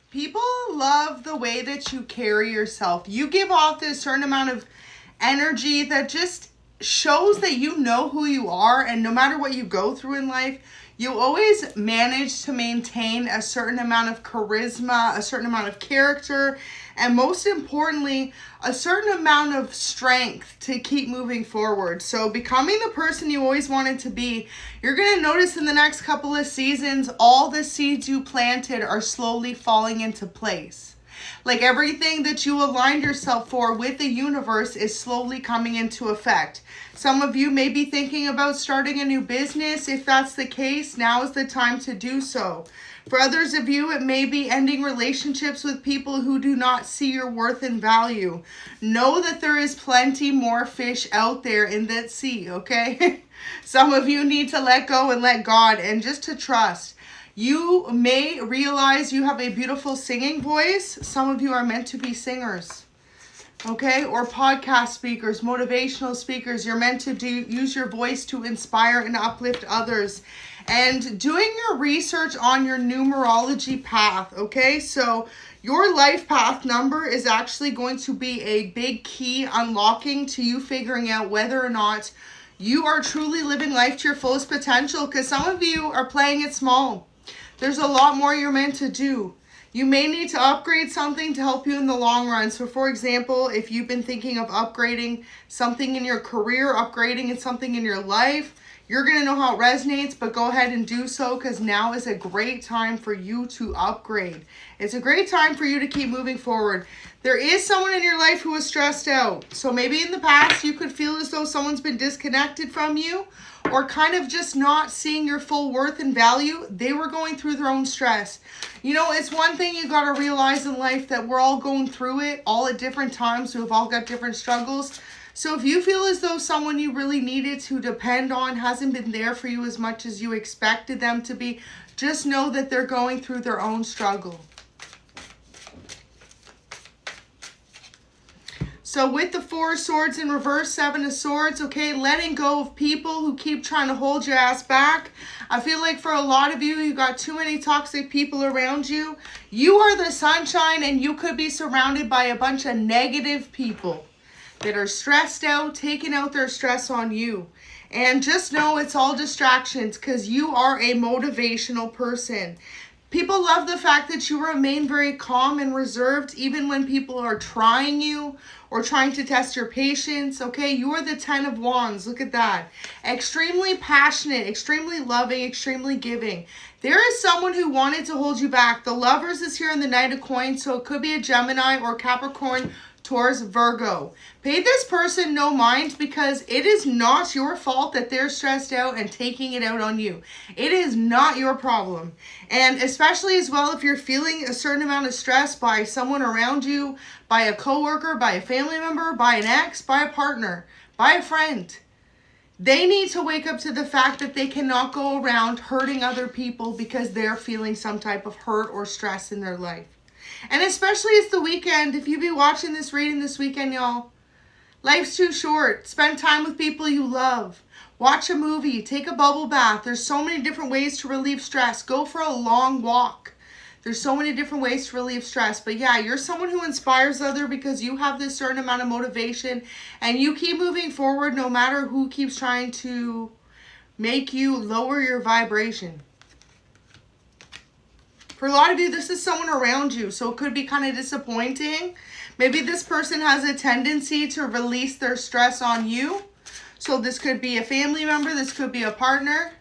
People love the way that you carry yourself. You give off this certain amount of energy that just shows that you know who you are, and no matter what you go through in life, you always manage to maintain a certain amount of charisma, a certain amount of character, and most importantly, a certain amount of strength to keep moving forward. So becoming the person you always wanted to be, you're going to notice in the next couple of seasons, all the seeds you planted are slowly falling into place. Like everything that you aligned yourself for with the universe is slowly coming into effect. Some of you may be thinking about starting a new business. If that's the case, now is the time to do so. For others of you, it may be ending relationships with people who do not see your worth and value. Know that there is plenty more fish out there in that sea, okay? Some of you need to let go and let God and just to trust. You may realize you have a beautiful singing voice. Some of you are meant to be singers, okay? Or podcast speakers, motivational speakers. You're meant to use your voice to inspire and uplift others. And doing your research on your numerology path, okay? So your life path number is actually going to be a big key unlocking to you figuring out whether or not you are truly living life to your fullest potential, because some of you are playing it small. There's a lot more you're meant to do. You may need to upgrade something to help you in the long run. So for example, if you've been thinking of upgrading something in your career, upgrading in something in your life, you're going to know how it resonates, but go ahead and do so, because now is a great time for you to upgrade. It's a great time for you to keep moving forward. There is someone in your life who is stressed out. So maybe in the past you could feel as though someone's been disconnected from you, or kind of just not seeing your full worth and value. They were going through their own stress. You know, it's one thing you got to realize in life, that we're all going through it, all at different times. We've all got different struggles. So if you feel as though someone you really needed to depend on hasn't been there for you as much as you expected them to be, just know that they're going through their own struggle. So with the 4 of Swords in reverse, 7 of Swords, okay, letting go of people who keep trying to hold your ass back. I feel like for a lot of you, you got too many toxic people around you. You are the sunshine, and you could be surrounded by a bunch of negative people that are stressed out, taking out their stress on you. And just know it's all distractions, because you are a motivational person. People love the fact that you remain very calm and reserved even when people are trying you or trying to test your patience, okay? You are the 10 of Wands. Look at that. Extremely passionate, extremely loving, extremely giving. There is someone who wanted to hold you back. The Lovers is here in the Knight of Coins, so it could be a Gemini or Capricorn, Taurus, Virgo. Pay this person no mind, because it is not your fault that they're stressed out and taking it out on you. It is not your problem. And especially as well, if you're feeling a certain amount of stress by someone around you, by a coworker, by a family member, by an ex, by a partner, by a friend, they need to wake up to the fact that they cannot go around hurting other people because they're feeling some type of hurt or stress in their life. And especially it's the weekend. If you be watching this reading this weekend, y'all, life's too short. Spend time with people you love. Watch a movie. Take a bubble bath. There's so many different ways to relieve stress. Go for a long walk. There's so many different ways to relieve stress. But yeah, you're someone who inspires others because you have this certain amount of motivation, and you keep moving forward no matter who keeps trying to make you lower your vibration. For a lot of you, this is someone around you, so it could be kind of disappointing. Maybe this person has a tendency to release their stress on you. So this could be a family member, this could be a partner,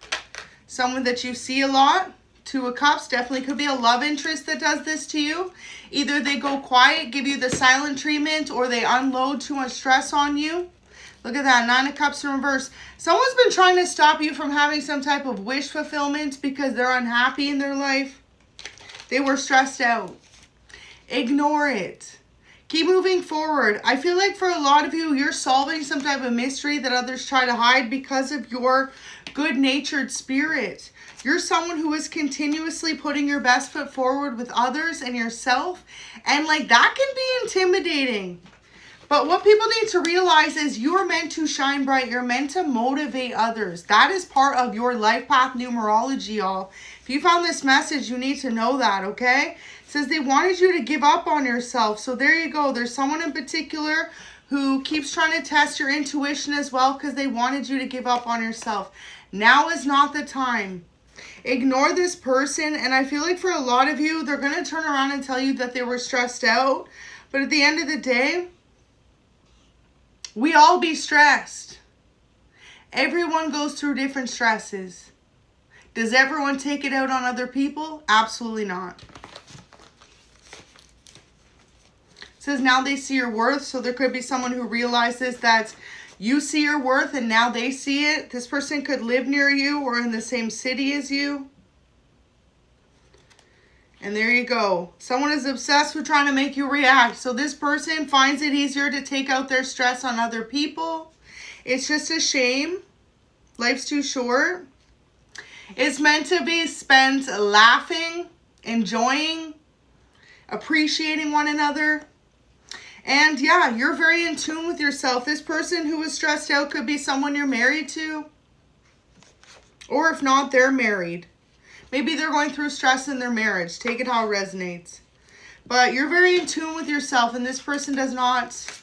someone that you see a lot. 2 of Cups definitely could be a love interest that does this to you. Either they go quiet, give you the silent treatment, or they unload too much stress on you. Look at that, 9 of Cups in reverse. Someone's been trying to stop you from having some type of wish fulfillment because they're unhappy in their life. They were stressed out. Ignore it. Keep moving forward. I feel like for a lot of you, you're solving some type of mystery that others try to hide because of your good-natured spirit. You're someone who is continuously putting your best foot forward with others and yourself. And like that can be intimidating. But what people need to realize is you're meant to shine bright. You're meant to motivate others. That is part of your life path numerology, y'all. If you found this message, you need to know that, okay? says they wanted you to give up on yourself. So there you go. There's someone in particular who keeps trying to test your intuition as well because they wanted you to give up on yourself. Now is not the time. Ignore this person, and I feel like for a lot of you, they're going to turn around and tell you that they were stressed out. But at the end of the day, we all be stressed. Everyone goes through different stresses. Does everyone take it out on other people? Absolutely not. It says now they see your worth, so there could be someone who realizes that you see your worth and now they see it. This person could live near you or in the same city as you. And there you go. Someone is obsessed with trying to make you react. So this person finds it easier to take out their stress on other people. It's just a shame. Life's too short. It's meant to be spent laughing, enjoying, appreciating one another. And yeah, you're very in tune with yourself. This person who is stressed out could be someone you're married to. Or if not, they're married. Maybe they're going through stress in their marriage. Take it how it resonates. But you're very in tune with yourself, and this person does not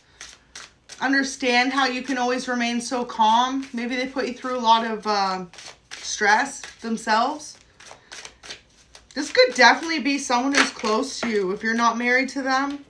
understand how you can always remain so calm. Maybe they put you through a lot of stress themselves. This could definitely be someone who's close to you if you're not married to them.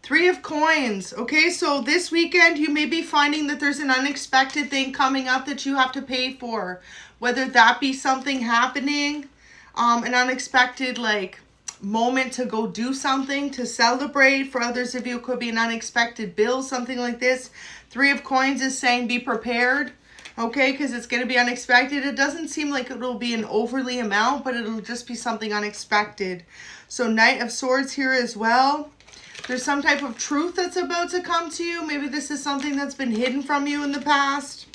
3 of Coins. Okay, so this weekend you may be finding that there's an unexpected thing coming up that you have to pay for. Whether that be something happening, an unexpected like moment to go do something to celebrate. For others of you, it could be an unexpected bill, something like this. 3 of Coins is saying be prepared. Okay, because it's going to be unexpected. It doesn't seem like it will be an overly amount, but it'll just be something unexpected. So Knight of Swords here as well. There's some type of truth that's about to come to you. Maybe this is something that's been hidden from you in the past.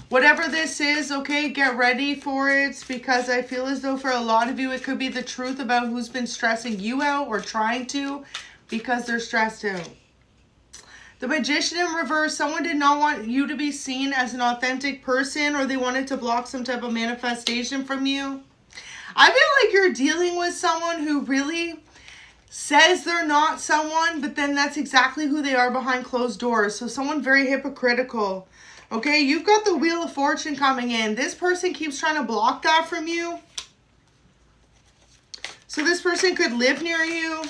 Whatever this is, okay, get ready for it, because I feel as though for a lot of you, it could be the truth about who's been stressing you out or trying to because they're stressed out. The Magician in reverse, someone did not want you to be seen as an authentic person, or they wanted to block some type of manifestation from you. I feel like you're dealing with someone who really says they're not someone, but then that's exactly who they are behind closed doors. So someone very hypocritical. Okay, you've got the Wheel of Fortune coming in. This person keeps trying to block that from you. So this person could live near you.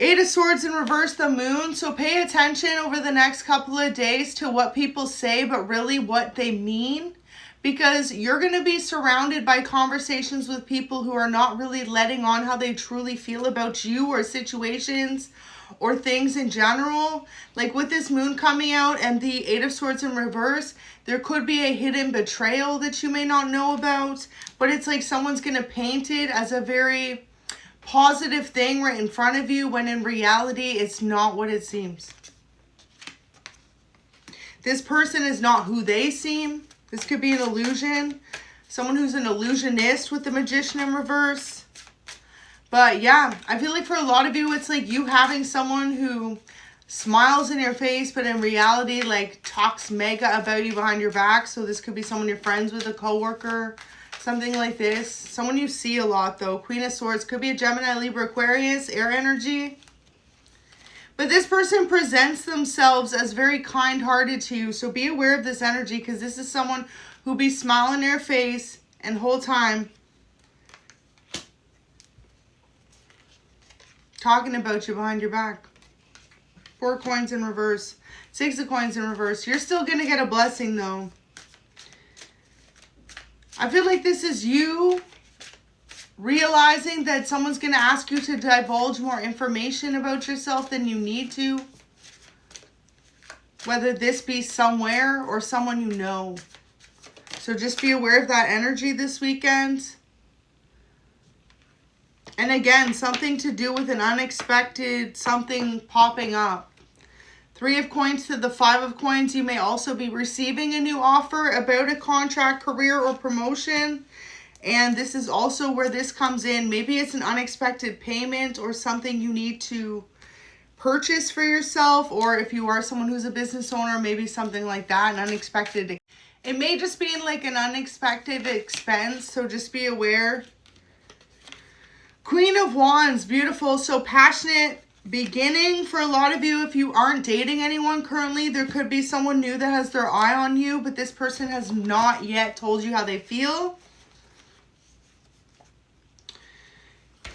Eight of Swords in reverse, the Moon. So pay attention over the next couple of days to what people say, but really what they mean. Because you're going to be surrounded by conversations with people who are not really letting on how they truly feel about you or situations or things in general. Like with this Moon coming out and the Eight of Swords in reverse, there could be a hidden betrayal that you may not know about. But it's like someone's going to paint it as a very positive thing right in front of you, when in reality, it's not what it seems. This person is not who they seem. This could be an illusion. Someone who's an illusionist with the Magician in reverse. But yeah, I feel like for a lot of you, it's like you having someone who smiles in your face, but in reality, like talks mega about you behind your back. So this could be someone you're friends with, a coworker, something like this. Someone you see a lot though. Queen of Swords could be a Gemini, Libra, Aquarius, air energy. But this person presents themselves as very kind-hearted to you. So be aware of this energy, because this is someone who'll be smiling in your face and the whole time talking about you behind your back. 4 of Coins in reverse. 6 of Coins in reverse. You're still going to get a blessing though. I feel like this is you realizing that someone's going to ask you to divulge more information about yourself than you need to. Whether this be somewhere or someone you know. So just be aware of that energy this weekend. And again, something to do with an unexpected something popping up. 3 of Coins to the 5 of Coins. You may also be receiving a new offer about a contract, career, or promotion. And this is also where this comes in. Maybe it's an unexpected payment or something you need to purchase for yourself. Or if you are someone who's a business owner, maybe something like that, an unexpected It may just be like an unexpected expense, so just be aware. Queen of Wands, beautiful. So passionate beginning for a lot of you. If you aren't dating anyone currently, there could be someone new that has their eye on you, but this person has not yet told you how they feel.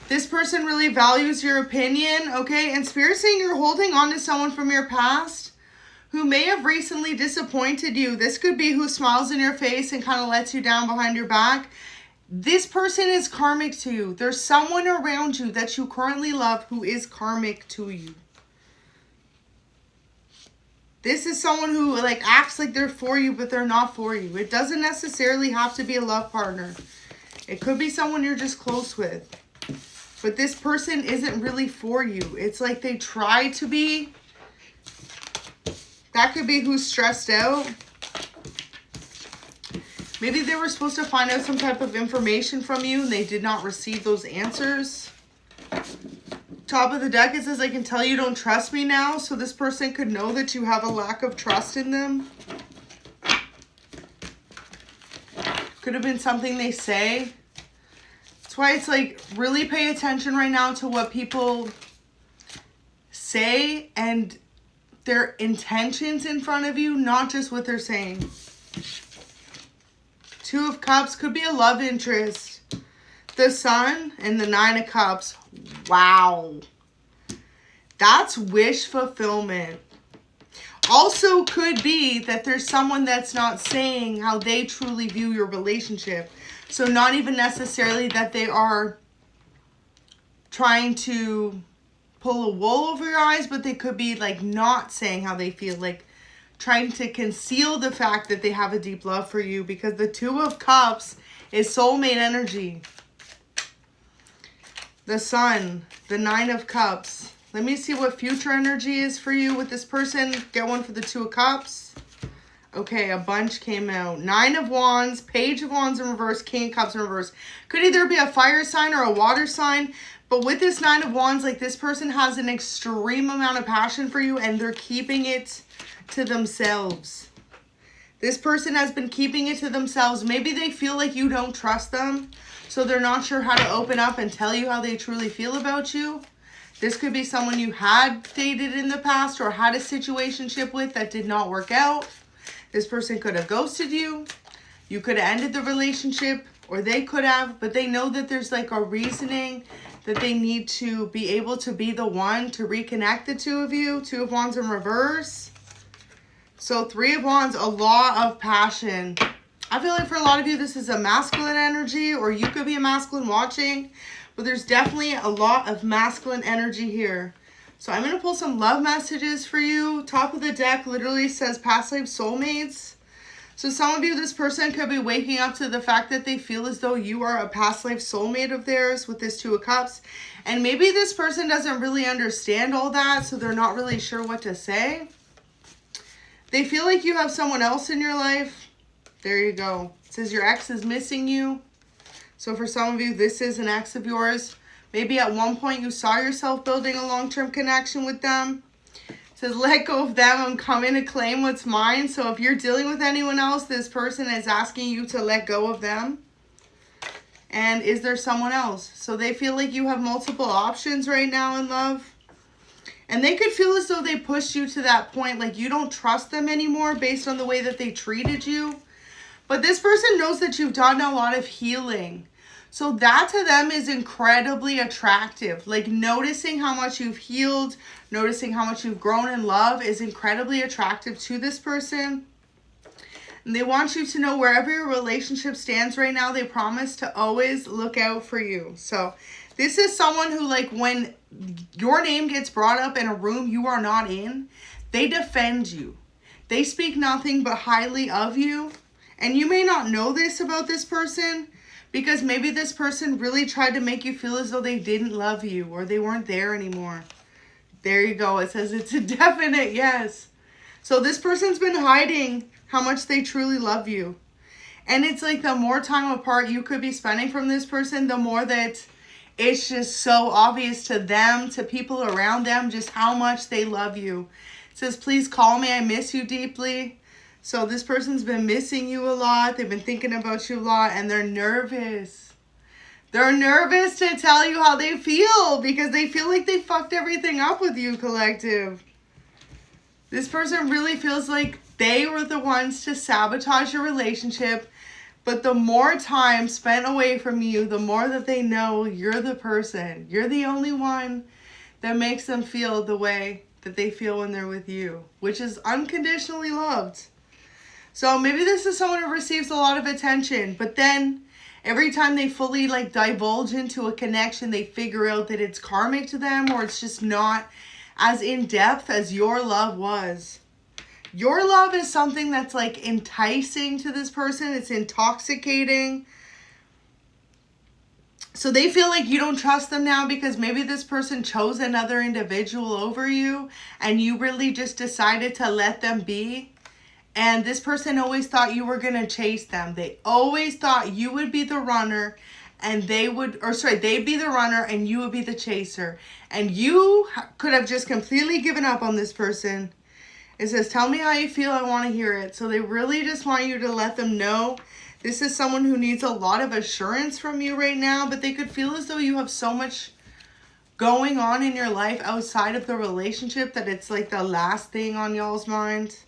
This person really values your opinion, okay? And Spirit saying you're holding on to someone from your past who may have recently disappointed you. This could be who smiles in your face and kind of lets you down behind your back. This person is karmic to you. There's someone around you that you currently love who is karmic to you. This is someone who like acts like they're for you, but they're not for you. It doesn't necessarily have to be a love partner. It could be someone you're just close with. But this person isn't really for you. It's like they try to be. That could be who's stressed out. Maybe they were supposed to find out some type of information from you and they did not receive those answers. Top of the deck, it says, I can tell you don't trust me now. So this person could know that you have a lack of trust in them. Could have been something they say. That's why it's like, really pay attention right now to what people say and their intentions in front of you, not just what they're saying. Two of Cups could be a love interest. The Sun and the Nine of Cups. Wow. That's wish fulfillment. Also could be that there's someone that's not saying how they truly view your relationship. So not even necessarily that they are trying to pull a wool over your eyes, but they could be like not saying how they feel, like trying to conceal the fact that they have a deep love for you, because the Two of Cups is soulmate energy. The Sun, the Nine of Cups. Let me see what future energy is for you with this person. Get one for the Two of Cups. Okay, a bunch came out. Nine of Wands, Page of Wands in reverse, King of Cups in reverse. Could either be a fire sign or a water sign. But with this Nine of Wands, like this person has an extreme amount of passion for you and they're keeping it to themselves. This person has been keeping it to themselves. Maybe they feel like you don't trust them, so they're not sure how to open up and tell you how they truly feel about you. This could be someone you had dated in the past or had a situationship with that did not work out. This person could have ghosted you. You could have ended the relationship, or they could have, but they know that there's like a reasoning that they need to be able to be the one to reconnect the two of you. Two of Wands in reverse. So Three of Wands, a lot of passion. I feel like for a lot of you, this is a masculine energy, or you could be a masculine watching, but there's definitely a lot of masculine energy here. So I'm going to pull some love messages for you. Top of the deck literally says past life soulmates. So some of you, this person could be waking up to the fact that they feel as though you are a past life soulmate of theirs with this Two of Cups. And maybe this person doesn't really understand all that, so they're not really sure what to say. They feel like you have someone else in your life. There you go. It says your ex is missing you. So for some of you, this is an ex of yours. Maybe at one point you saw yourself building a long-term connection with them. It says, let go of them. I'm coming to claim what's mine. So if you're dealing with anyone else, this person is asking you to let go of them. And is there someone else? So they feel like you have multiple options right now in love. And they could feel as though they pushed you to that point, like you don't trust them anymore based on the way that they treated you. But this person knows that you've done a lot of healing. So that to them is incredibly attractive. Like noticing how much you've healed, noticing how much you've grown in love is incredibly attractive to this person. And they want you to know wherever your relationship stands right now, they promise to always look out for you. So this is someone who, like, when your name gets brought up in a room you are not in, they defend you. They speak nothing but highly of you. And you may not know this about this person because maybe this person really tried to make you feel as though they didn't love you or they weren't there anymore. There you go. It says it's a definite yes. So this person's been hiding how much they truly love you. And it's like the more time apart you could be spending from this person, the more that it's just so obvious to them, to people around them, just how much they love you. It says, please call me. I miss you deeply. So this person's been missing you a lot. They've been thinking about you a lot, and they're nervous. They're nervous to tell you how they feel because they feel like they fucked everything up with you, collective. This person really feels like they were the ones to sabotage your relationship, but the more time spent away from you, the more that they know you're the person. You're the only one that makes them feel the way that they feel when they're with you, which is unconditionally loved. So maybe this is someone who receives a lot of attention, but then every time they fully divulge into a connection, they figure out that it's karmic to them, or it's just not as in depth as your love was. Your love is something that's enticing to this person. It's intoxicating. So they feel like you don't trust them now because maybe this person chose another individual over you and you really just decided to let them be. And this person always thought you were going to chase them. They always thought you would be the runner and they'd be the runner and you would be the chaser. And you could have just completely given up on this person. It says, tell me how you feel. I want to hear it. So they really just want you to let them know this is someone who needs a lot of assurance from you right now, but they could feel as though you have so much going on in your life outside of the relationship that it's the last thing on y'all's mind.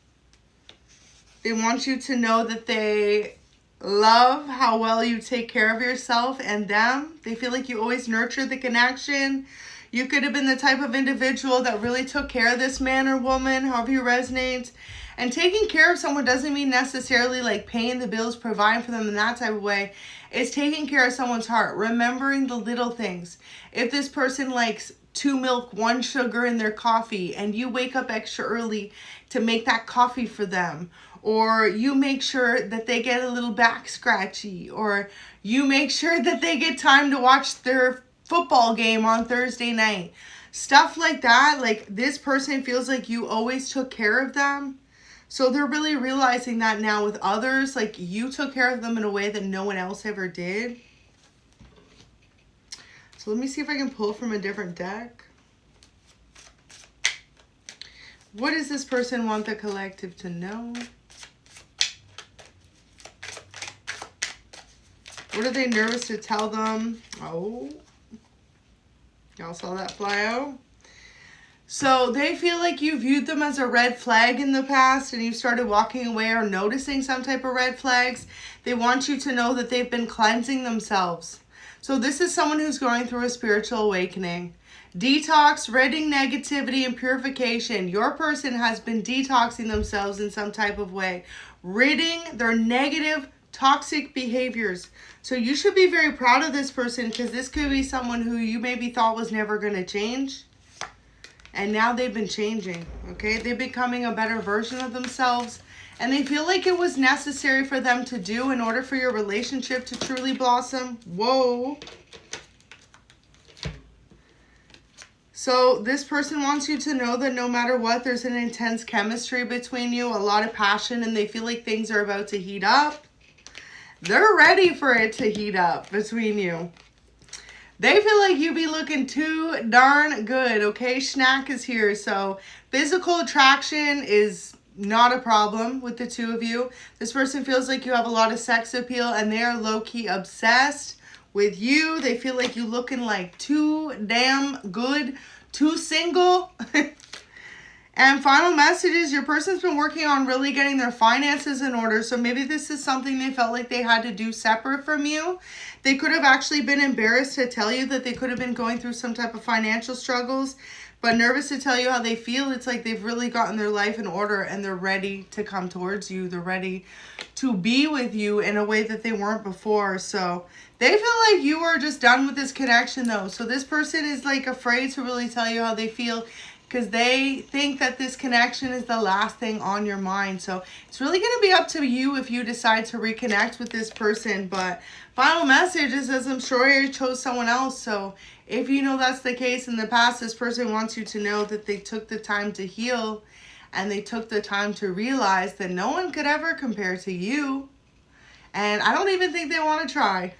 They want you to know that they love how well you take care of yourself and them. They feel like you always nurture the connection. You could have been the type of individual that really took care of this man or woman, however you resonate. And taking care of someone doesn't mean necessarily paying the bills, providing for them in that type of way. It's taking care of someone's heart, remembering the little things. If this person likes 2 milk, 1 sugar in their coffee, and you wake up extra early to make that coffee for them, or you make sure that they get a little back scratchy, or you make sure that they get time to watch their football game on Thursday night. Stuff like that, this person feels like you always took care of them. So they're really realizing that now with others, you took care of them in a way that no one else ever did. So let me see if I can pull from a different deck. What does this person want the collective to know? What are they nervous to tell them? Oh, y'all saw that fly out? So they feel like you viewed them as a red flag in the past and you started walking away or noticing some type of red flags. They want you to know that they've been cleansing themselves. So this is someone who's going through a spiritual awakening. Detox, ridding negativity, and purification. Your person has been detoxing themselves in some type of way, ridding their negative, toxic behaviors. So you should be very proud of this person because this could be someone who you maybe thought was never going to change. And now they've been changing, okay? They're becoming a better version of themselves. And they feel like it was necessary for them to do in order for your relationship to truly blossom. Whoa. So this person wants you to know that no matter what, there's an intense chemistry between you, a lot of passion, and they feel like things are about to heat up. They're ready for it to heat up between you. They feel like you be looking too darn good, okay? Schnack is here. So physical attraction is not a problem with the two of you. This person feels like you have a lot of sex appeal and they are low-key obsessed with you. They feel like you looking too damn good, too single. And final message is your person's been working on really getting their finances in order. So maybe this is something they felt like they had to do separate from you. They could have actually been embarrassed to tell you that they could have been going through some type of financial struggles, but nervous to tell you how they feel. It's like they've really gotten their life in order and they're ready to come towards you. They're ready to be with you in a way that they weren't before. So they feel like you are just done with this connection though. So this person is afraid to really tell you how they feel, because they think that this connection is the last thing on your mind. So it's really going to be up to you if you decide to reconnect with this person. But final message is, as I'm sure you chose someone else. So if you know that's the case in the past, this person wants you to know that they took the time to heal and they took the time to realize that no one could ever compare to you. And I don't even think they want to try.